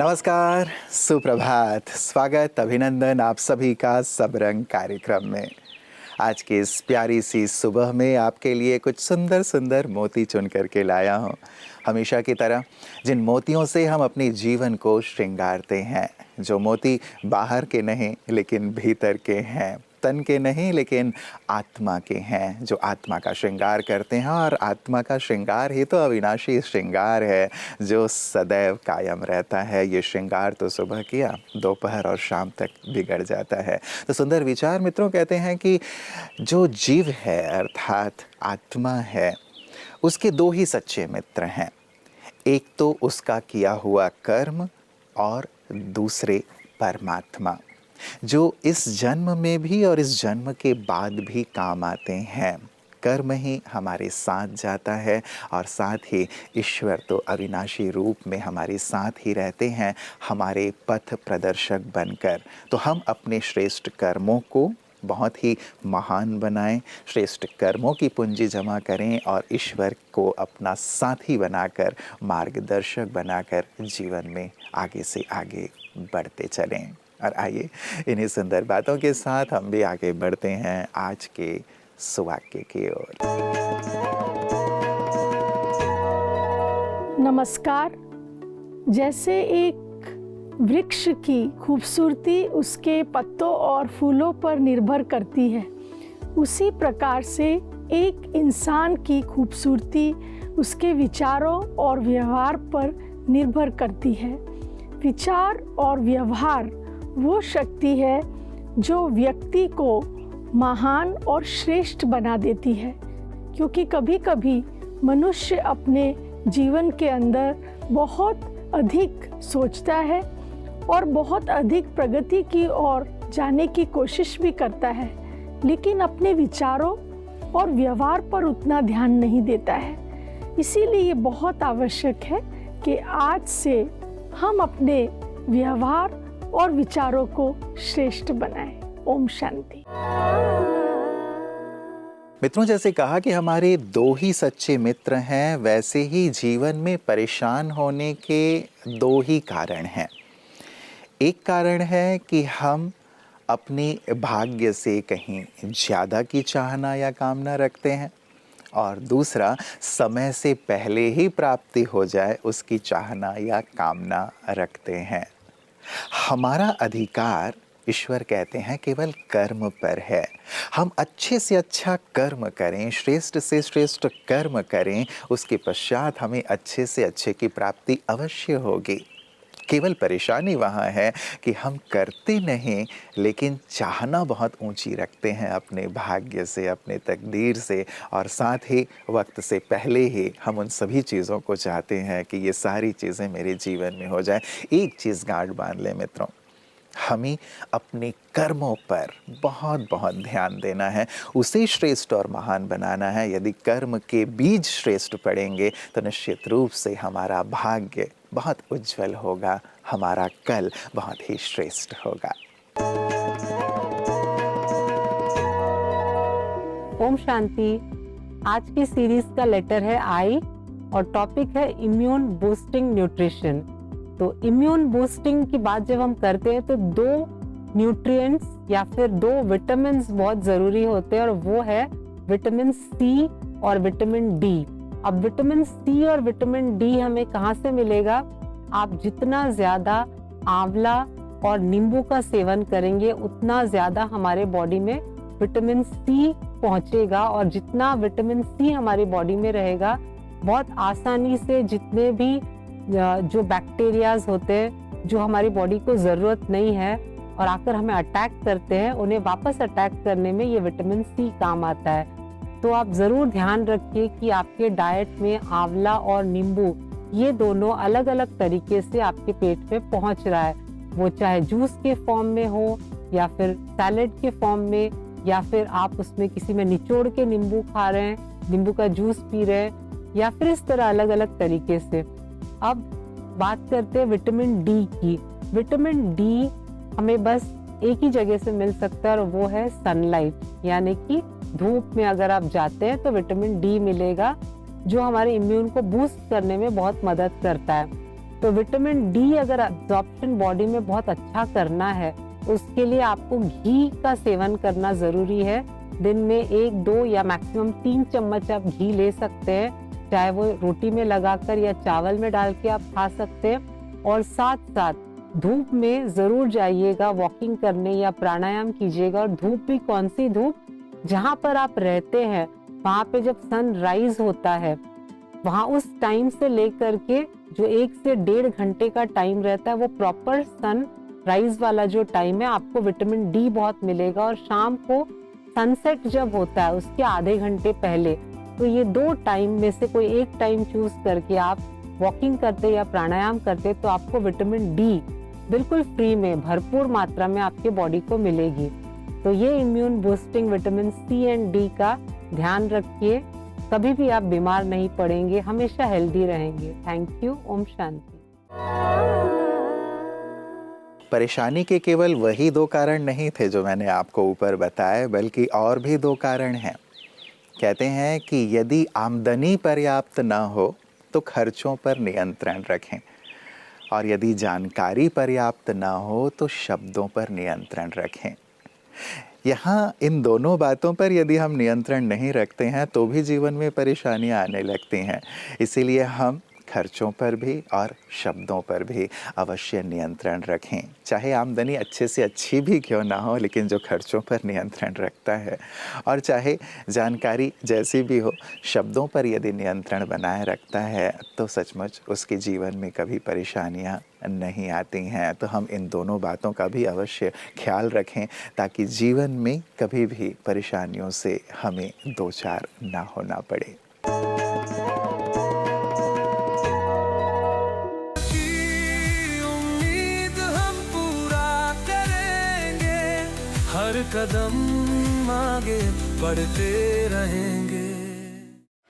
नमस्कार, सुप्रभात, स्वागत, अभिनंदन आप सभी का सब रंग कार्यक्रम में। आज की इस प्यारी सी सुबह में आपके लिए कुछ सुंदर सुंदर मोती चुन करके लाया हूँ। हमेशा की तरह जिन मोतियों से हम अपने जीवन को श्रृंगारते हैं, जो मोती बाहर के नहीं लेकिन भीतर के हैं, तन के नहीं लेकिन आत्मा के हैं, जो आत्मा का श्रृंगार करते हैं। और आत्मा का श्रृंगार ही तो अविनाशी श्रृंगार है, जो सदैव कायम रहता है। ये श्रृंगार तो सुबह किया, दोपहर और शाम तक बिगड़ जाता है। तो सुंदर विचार मित्रों कहते हैं कि जो जीव है अर्थात आत्मा है, उसके दो ही सच्चे मित्र हैं। एक तो उसका किया हुआ कर्म और दूसरे परमात्मा, जो इस जन्म में भी और इस जन्म के बाद भी काम आते हैं। कर्म ही हमारे साथ जाता है और साथ ही ईश्वर तो अविनाशी रूप में हमारे साथ ही रहते हैं, हमारे पथ प्रदर्शक बनकर। तो हम अपने श्रेष्ठ कर्मों को बहुत ही महान बनाएं, श्रेष्ठ कर्मों की पूंजी जमा करें और ईश्वर को अपना साथी बनाकर, मार्गदर्शक बनाकर जीवन में आगे से आगे बढ़ते चलें। और आइए इन्हीं सुंदर बातों के साथ हम भी आगे बढ़ते हैं आज के सुवाक्य की ओर। नमस्कार। जैसे एक वृक्ष की खूबसूरती उसके पत्तों और फूलों पर निर्भर करती है, उसी प्रकार से एक इंसान की खूबसूरती उसके विचारों और व्यवहार पर निर्भर करती है। विचार और व्यवहार वो शक्ति है जो व्यक्ति को महान और श्रेष्ठ बना देती है, क्योंकि कभी कभी मनुष्य अपने जीवन के अंदर बहुत अधिक सोचता है और बहुत अधिक प्रगति की ओर जाने की कोशिश भी करता है, लेकिन अपने विचारों और व्यवहार पर उतना ध्यान नहीं देता है। इसीलिए ये बहुत आवश्यक है कि आज से हम अपने व्यवहार और विचारों को श्रेष्ठ बनाएं। ओम शांति। मित्रों, जैसे कहा कि हमारे दो ही सच्चे मित्र हैं, वैसे ही जीवन में परेशान होने के दो ही कारण हैं। एक कारण है कि हम अपने भाग्य से कहीं ज़्यादा की चाहना या कामना रखते हैं, और दूसरा समय से पहले ही प्राप्ति हो जाए उसकी चाहना या कामना रखते हैं। हमारा अधिकार, ईश्वर कहते हैं, केवल कर्म पर है। हम अच्छे से अच्छा कर्म करें, श्रेष्ठ से श्रेष्ठ कर्म करें, उसके पश्चात हमें अच्छे से अच्छे की प्राप्ति अवश्य होगी। केवल परेशानी वहाँ है कि हम करते नहीं, लेकिन चाहना बहुत ऊंची रखते हैं अपने भाग्य से, अपने तकदीर से, और साथ ही वक्त से पहले ही हम उन सभी चीज़ों को चाहते हैं कि ये सारी चीज़ें मेरे जीवन में हो जाए। एक चीज़ गांठ बांध ले मित्रों, हमें अपने कर्मों पर बहुत बहुत ध्यान देना है, उसे श्रेष्ठ और महान बनाना है। यदि कर्म के बीज श्रेष्ठ पड़ेंगे तो निश्चित रूप से हमारा भाग्य बहुत उज्जवल होगा, हमारा कल बहुत ही श्रेष्ठ होगा। ओम शांति। आज की सीरीज का लेटर है आई और टॉपिक है इम्यून बूस्टिंग न्यूट्रिशन। तो इम्यून बूस्टिंग की बात जब हम करते हैं तो दो न्यूट्रिएंट्स या फिर दो विटामिन बहुत जरूरी होते हैं, और वो है विटामिन सी और विटामिन डी। अब विटामिन सी और विटामिन डी हमें कहाँ से मिलेगा? आप जितना ज्यादा आंवला और नींबू का सेवन करेंगे उतना ज्यादा हमारे बॉडी में विटामिन सी पहुंचेगा, और जितना विटामिन सी हमारी बॉडी में रहेगा, बहुत आसानी से जितने भी जो बैक्टीरियाज होते हैं जो हमारी बॉडी को जरूरत नहीं है और आकर हमें अटैक करते हैं, उन्हें वापस अटैक करने में ये विटामिन सी काम आता है। तो आप जरूर ध्यान रखिए कि आपके डाइट में आंवला और नींबू ये दोनों अलग अलग तरीके से आपके पेट में पहुंच रहा है, वो चाहे जूस के फॉर्म में हो या फिर सैलेड के फॉर्म में, या फिर आप उसमें किसी में निचोड़ के नींबू खा रहे हैं, नींबू का जूस पी रहे हैं, या फिर इस तरह अलग अलग तरीके से। अब बात करते हैं विटामिन डी की। विटामिन डी हमें बस एक ही जगह से मिल सकता है और वो है सनलाइट, यानी कि धूप में अगर आप जाते हैं तो विटामिन डी मिलेगा, जो हमारे इम्यून को बूस्ट करने में बहुत मदद करता है। तो विटामिन डी अगर एब्जॉर्प्शन बॉडी में बहुत अच्छा करना है तो उसके लिए आपको घी का सेवन करना ज़रूरी है। दिन में 1, 2 या मैक्सिमम 3 चम्मच आप घी ले सकते हैं, चाहे वो रोटी में लगाकर या चावल में डाल के आप खा सकते हैं। और साथ साथ धूप में ज़रूर जाइएगा, वॉकिंग करने या प्राणायाम कीजिएगा। और धूप भी कौन सी धूप, जहाँ पर आप रहते हैं वहाँ पे जब सनराइज होता है वहाँ उस टाइम से लेकर के जो 1 से 1.5 घंटे का टाइम रहता है वो प्रॉपर सनराइज वाला जो टाइम है, आपको विटामिन डी बहुत मिलेगा। और शाम को सनसेट जब होता है उसके आधे घंटे पहले, तो ये 2 टाइम में से कोई एक टाइम चूज करके आप वॉकिंग करते या प्राणायाम करते तो आपको विटामिन डी बिल्कुल फ्री में भरपूर मात्रा में आपके बॉडी को मिलेगी। तो ये immune boosting vitamin C and D का ध्यान रखिए, कभी भी आप बीमार नहीं पड़ेंगे, हमेशा हेल्दी रहेंगे। Thank you. ओम शांति। परेशानी के केवल वही 2 कारण नहीं थे जो मैंने आपको ऊपर बताए, बल्कि और भी 2 कारण हैं। कहते हैं कि यदि आमदनी पर्याप्त न हो तो खर्चों पर नियंत्रण रखें, और यदि जानकारी पर्याप्त न हो तो शब्दों पर नियंत्रण रखें। यहाँ इन दोनों बातों पर यदि हम नियंत्रण नहीं रखते हैं तो भी जीवन में परेशानियाँ आने लगती हैं। इसीलिए हम खर्चों पर भी और शब्दों पर भी अवश्य नियंत्रण रखें। चाहे आमदनी अच्छे से अच्छी भी क्यों ना हो, लेकिन जो खर्चों पर नियंत्रण रखता है, और चाहे जानकारी जैसी भी हो, शब्दों पर यदि नियंत्रण बनाए रखता है तो सचमुच उसके जीवन में कभी परेशानियां नहीं आती हैं। तो हम इन दोनों बातों का भी अवश्य ख्याल रखें ताकि जीवन में कभी भी परेशानियों से हमें 2-4 ना होना पड़े। हर कदम आगे बढ़ते रहेंगे।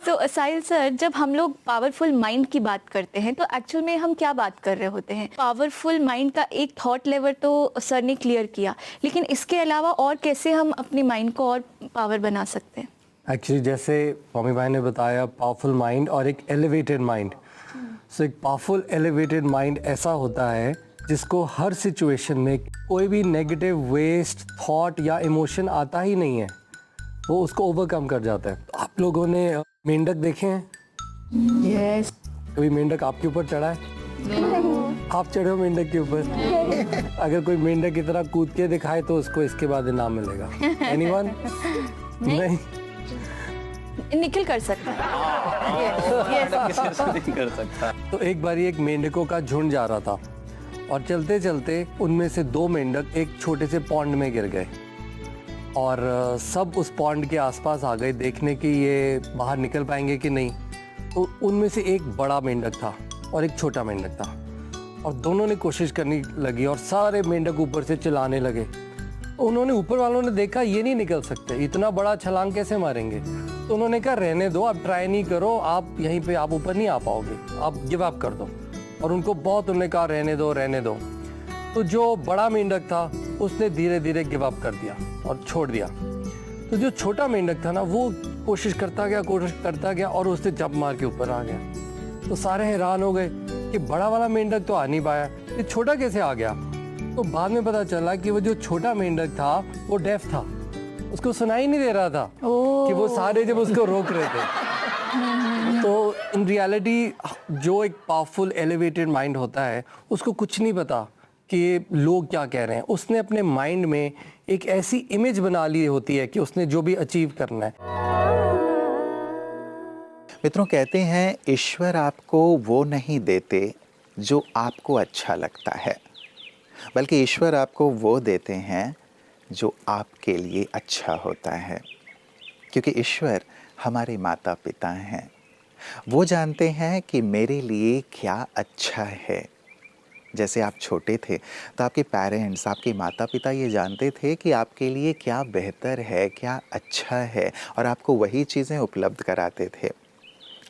तो साहिल सर, जब हम लोग पावरफुल माइंड की बात करते हैं तो एक्चुअल में हम क्या बात कर रहे होते हैं? पावरफुल माइंड का एक थॉट लेवल तो सर ने क्लियर किया, लेकिन इसके अलावा और कैसे हम अपने माइंड को और पावर बना सकते हैं? एक्चुअली जैसे मम्मी भाई ने बताया, पावरफुल माइंड और एक एलिवेटेड माइंड। सो एक पावरफुल एलिवेटेड माइंड ऐसा होता है जिसको हर सिचुएशन में कोई भी नेगेटिव वेस्ट थॉट या इमोशन आता ही नहीं है, वो उसको ओवरकम कर जाता है। आप लोगों ने मेंढक देखे हैं? यस। कभी मेंढक आपके ऊपर चढ़ा है? आप चढ़े हो मेंढक के ऊपर? अगर कोई मेंढक की तरह कूद के दिखाए तो उसको इसके बाद इनाम मिलेगा। एनीवन? नहीं। निखिल कर सकता है। तो एक बार एक मेंढकों का झुंड जा रहा था और चलते चलते उनमें से 2 मेंढक एक छोटे से पॉन्ड में गिर गए, और सब उस पॉन्ड के आसपास आ गए देखने कि ये बाहर निकल पाएंगे कि नहीं। तो उनमें से एक बड़ा मेंढक था और एक छोटा मेंढक था, और दोनों ने कोशिश करनी लगी और सारे मेंढक ऊपर से चिल्लाने लगे। उन्होंने, ऊपर वालों ने देखा ये नहीं निकल सकते, इतना बड़ा छलांग कैसे मारेंगे। तो उन्होंने कहा रहने दो, आप ट्राई नहीं करो, आप यहीं पे आप ऊपर नहीं आ पाओगे, आप गिव अप कर दो। और उनको बहुत उन्होंने कहा रहने दो रहने दो। तो जो बड़ा मेंढक था उसने धीरे धीरे गिव अप कर दिया और छोड़ दिया। तो जो छोटा मेंढक था ना, वो कोशिश करता गया और उसने जंप मार के ऊपर आ गया। तो सारे हैरान हो गए कि बड़ा वाला मेंढक तो आ नहीं पाया, ये छोटा कैसे आ गया। तो बाद में पता चला कि वो जो छोटा मेंढक था वो डेफ था, उसको सुनाई नहीं दे रहा था कि वो सारे जब उसको रोक रहे थे। तो इन रियलिटी जो एक पावरफुल एलिवेटेड माइंड होता है उसको कुछ नहीं पता कि लोग क्या कह रहे हैं। उसने अपने माइंड में एक ऐसी इमेज बना ली होती है कि उसने जो भी अचीव करना है। मित्रों, कहते हैं ईश्वर आपको वो नहीं देते जो आपको अच्छा लगता है, बल्कि ईश्वर आपको वो देते हैं जो आपके लिए अच्छा होता है। क्योंकि ईश्वर हमारे माता पिता हैं, वो जानते हैं कि मेरे लिए क्या अच्छा है। जैसे आप छोटे थे तो आपके पेरेंट्स, आपके माता पिता ये जानते थे कि आपके लिए क्या बेहतर है, क्या अच्छा है, और आपको वही चीज़ें उपलब्ध कराते थे।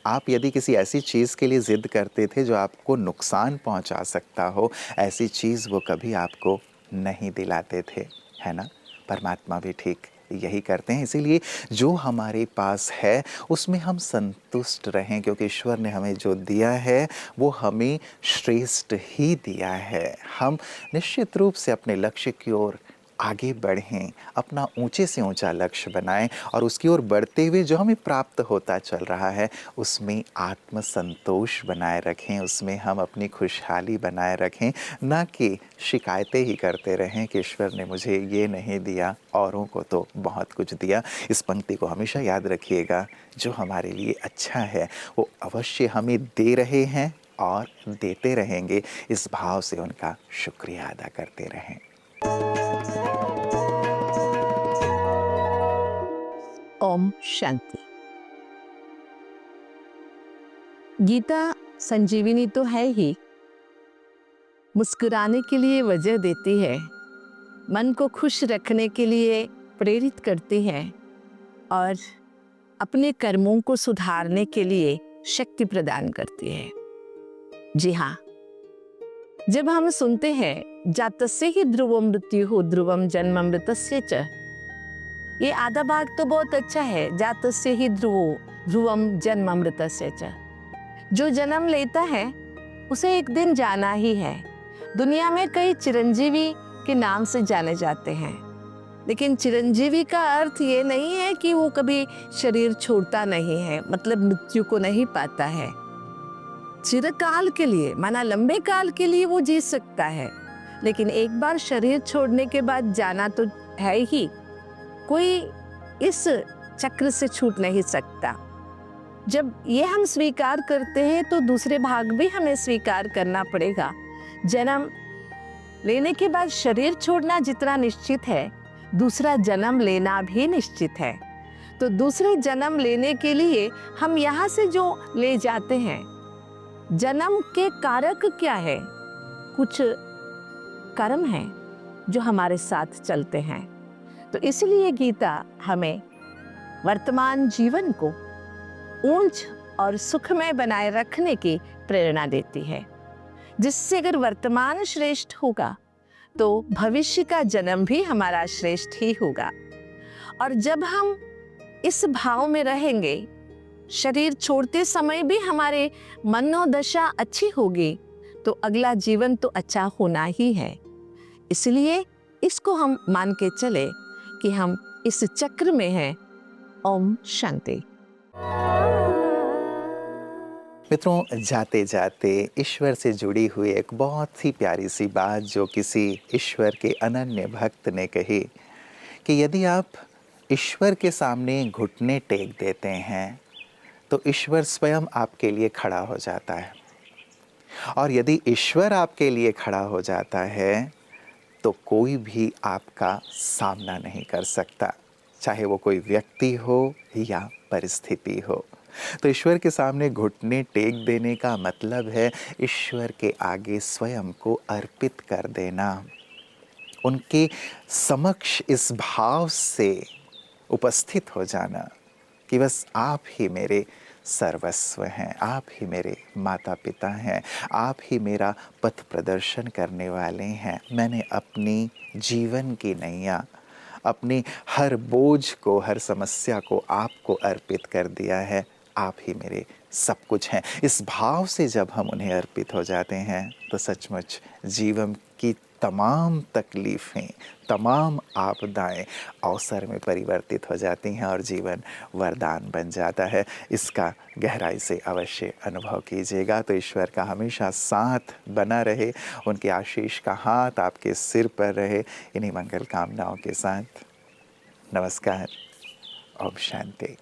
आप यदि किसी ऐसी चीज़ के लिए ज़िद करते थे जो आपको नुकसान पहुंचा सकता हो, ऐसी चीज़ वो कभी आपको नहीं दिलाते थे, है ना। परमात्मा भी ठीक यही करते हैं। इसीलिए जो हमारे पास है उसमें हम संतुष्ट रहें, क्योंकि ईश्वर ने हमें जो दिया है वो हमें श्रेष्ठ ही दिया है। हम निश्चित रूप से अपने लक्ष्य की ओर आगे बढ़ें, अपना ऊंचे से ऊंचा लक्ष्य बनाएं और उसकी ओर बढ़ते हुए जो हमें प्राप्त होता चल रहा है उसमें आत्मसंतोष बनाए रखें, उसमें हम अपनी खुशहाली बनाए रखें, ना कि शिकायतें ही करते रहें कि ईश्वर ने मुझे ये नहीं दिया, औरों को तो बहुत कुछ दिया। इस पंक्ति को हमेशा याद रखिएगा, जो हमारे लिए अच्छा है वो अवश्य हमें दे रहे हैं और देते रहेंगे। इस भाव से उनका शुक्रिया अदा करते रहें। ओम शांति। गीता संजीवनी तो है ही, मुस्कुराने के लिए वजह देती है, मन को खुश रखने के लिए प्रेरित करती है और अपने कर्मों को सुधारने के लिए शक्ति प्रदान करती है। जी हाँ, जब हम सुनते हैं जातस्य ही ध्रुवम मृत्युः ध्रुवम जन्ममृतस्य च, ये आधा भाग तो बहुत अच्छा है, जातस्य ही ध्रुवम जन्ममृतस्य च। जो जन्म लेता है उसे एक दिन जाना ही है। दुनिया में कई चिरंजीवी के नाम से जाने जाते हैं, लेकिन चिरंजीवी का अर्थ ये नहीं है कि वो कभी शरीर छोड़ता नहीं है, मतलब मृत्यु को नहीं पाता है। चिरकाल के लिए, माना लंबे काल के लिए वो जी सकता है, लेकिन एक बार शरीर छोड़ने के बाद जाना तो है ही। कोई इस चक्र से छूट नहीं सकता। जब ये हम स्वीकार करते हैं तो दूसरे भाग भी हमें स्वीकार करना पड़ेगा। जन्म लेने के बाद शरीर छोड़ना जितना निश्चित है, दूसरा जन्म लेना भी निश्चित है। तो दूसरे जन्म लेने के लिए हम यहाँ से जो ले जाते हैं, जन्म के कारक क्या है? कुछ कर्म हैं जो हमारे साथ चलते हैं। तो इसलिए गीता हमें वर्तमान जीवन को ऊंच और सुखमय बनाए रखने की प्रेरणा देती है, जिससे अगर वर्तमान श्रेष्ठ होगा तो भविष्य का जन्म भी हमारा श्रेष्ठ ही होगा। और जब हम इस भाव में रहेंगे, शरीर छोड़ते समय भी हमारे मनोदशा अच्छी होगी, तो अगला जीवन तो अच्छा होना ही है। इसलिए इसको हम मान के चले कि हम इस चक्र में हैं। ओम शांति। मित्रों, जाते जाते ईश्वर से जुड़ी हुई एक बहुत ही प्यारी सी बात जो किसी ईश्वर के अनन्य भक्त ने कही कि यदि आप ईश्वर के सामने घुटने टेक देते हैं तो ईश्वर स्वयं आपके लिए खड़ा हो जाता है, और यदि ईश्वर आपके लिए खड़ा हो जाता है तो कोई भी आपका सामना नहीं कर सकता, चाहे वो कोई व्यक्ति हो या परिस्थिति हो। तो ईश्वर के सामने घुटने टेक देने का मतलब है ईश्वर के आगे स्वयं को अर्पित कर देना, उनके समक्ष इस भाव से उपस्थित हो जाना कि बस आप ही मेरे सर्वस्व हैं, आप ही मेरे माता पिता हैं, आप ही मेरा पथ प्रदर्शन करने वाले हैं। मैंने अपनी जीवन की नैया, अपनी हर बोझ को, हर समस्या को आपको अर्पित कर दिया है, आप ही मेरे सब कुछ हैं। इस भाव से जब हम उन्हें अर्पित हो जाते हैं तो सचमुच जीवन की तमाम तकलीफ़ें, तमाम आपदाएं अवसर में परिवर्तित हो जाती हैं और जीवन वरदान बन जाता है। इसका गहराई से अवश्य अनुभव कीजिएगा। तो ईश्वर का हमेशा साथ बना रहे, उनके आशीष का हाथ आपके सिर पर रहे। इन्हीं मंगल कामनाओं के साथ नमस्कार। ओम शांति।